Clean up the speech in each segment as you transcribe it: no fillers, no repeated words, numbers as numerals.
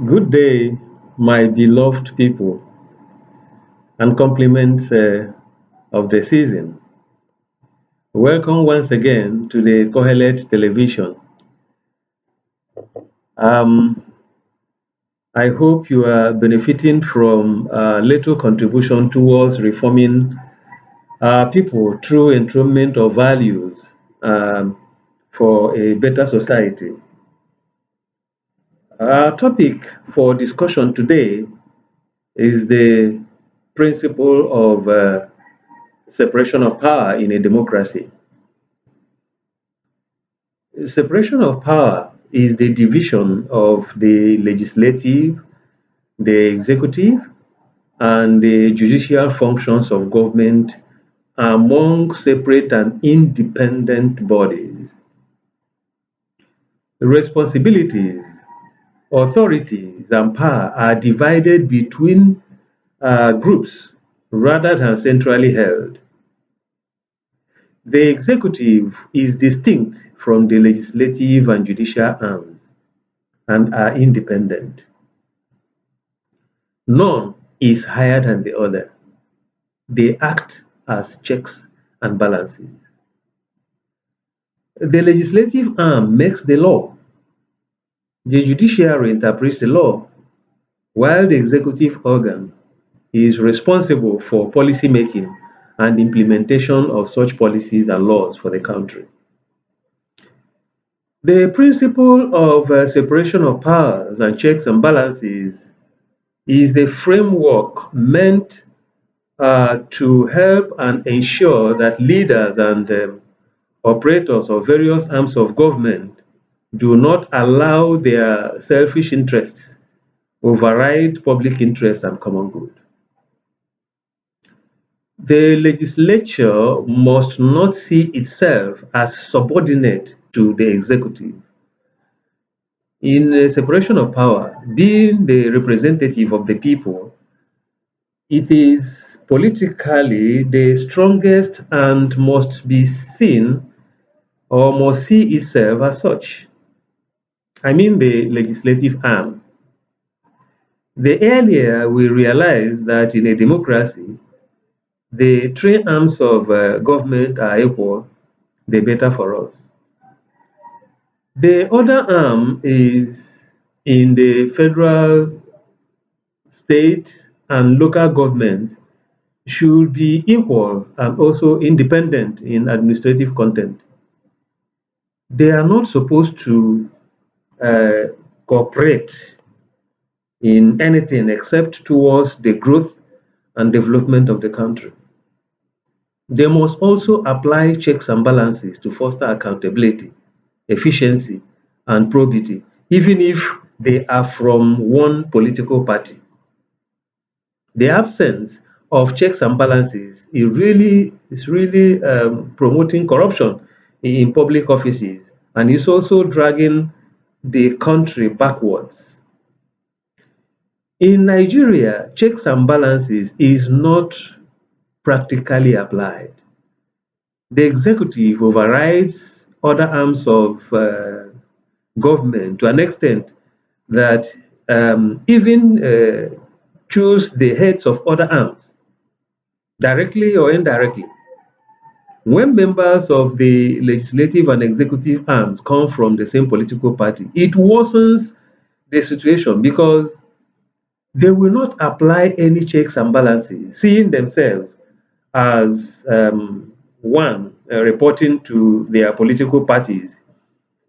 Good day, my beloved people, and compliments of the season. Welcome once again to the Qoheleth television. Um, I hope you are benefiting from a little contribution towards reforming people through enthronement of values um, for a better society. Our topic for discussion today is the principle of separation of power in a democracy. Separation of power is the division of the legislative, the executive, and the judicial functions of government among separate and independent bodies. Responsibilities, authorities, and power are divided between groups rather than centrally held. The executive is distinct from the legislative and judicial arms and are independent. None is higher than the other. They act as checks and balances. The legislative arm makes the law. The judiciary interprets the law, while the executive organ is responsible for policy making and implementation of such policies and laws for the country. The principle of separation of powers and checks and balances is a framework meant to help and ensure that leaders and operators of various arms of government do not allow their selfish interests override public interest and common good. The legislature must not see itself as subordinate to the executive. In a separation of power, being the representative of the people, it is politically the strongest and must be seen or must see itself as such. I mean the legislative arm. The earlier we realize that in a democracy, the three arms of government are equal, the better for us. The other arm is in the federal, state, and local government should be equal and also independent in administrative content. They are not supposed to uh, cooperate in anything except towards the growth and development of the country. They must also apply checks and balances to foster accountability, efficiency, and probity, even if they are from one political party. The absence of checks and balances is really promoting corruption in public offices and is also dragging the country backwards. In Nigeria, checks and balances is not practically applied. The executive overrides other arms of government to an extent that even choose the heads of other arms, directly or indirectly. When members of the legislative and executive arms come from the same political party, it worsens the situation because they will not apply any checks and balances, seeing themselves as one reporting to their political parties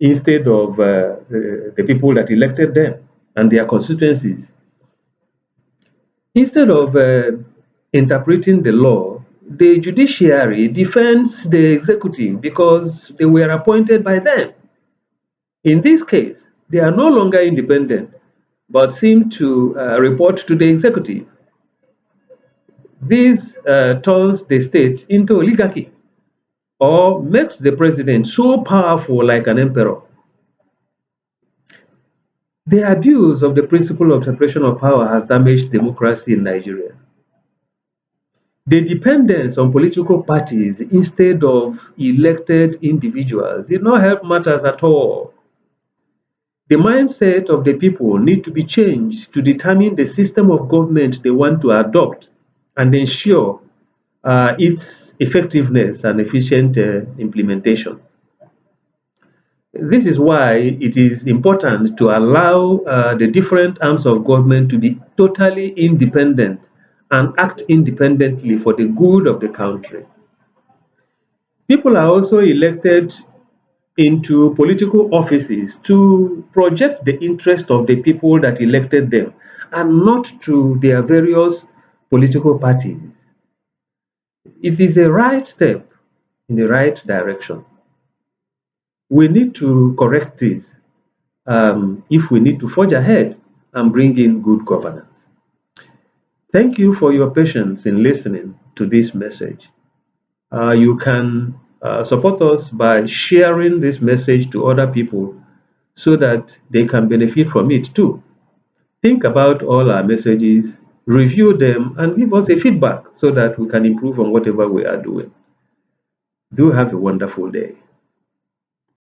instead of the people that elected them and their constituencies. Instead of interpreting the law, the judiciary defends the executive because they were appointed by them. In this case, they are no longer independent but seem to report to the executive. This turns the state into oligarchy or makes the president so powerful like an emperor. The abuse of the principle of separation of power has damaged democracy in Nigeria. The dependence on political parties instead of elected individuals did not help matters at all. The mindset of the people need to be changed to determine the system of government they want to adopt and ensure its effectiveness and efficient implementation. This is why it is important to allow the different arms of government to be totally independent and act independently for the good of the country. People are also elected into political offices to project the interest of the people that elected them and not to their various political parties. It is a right step in the right direction. We need to correct this if we need to forge ahead and bring in good governance. Thank you for your patience in listening to this message. You can support us by sharing this message to other people so that they can benefit from it too. Think about all our messages, review them, and give us a feedback so that we can improve on whatever we are doing. Do have a wonderful day.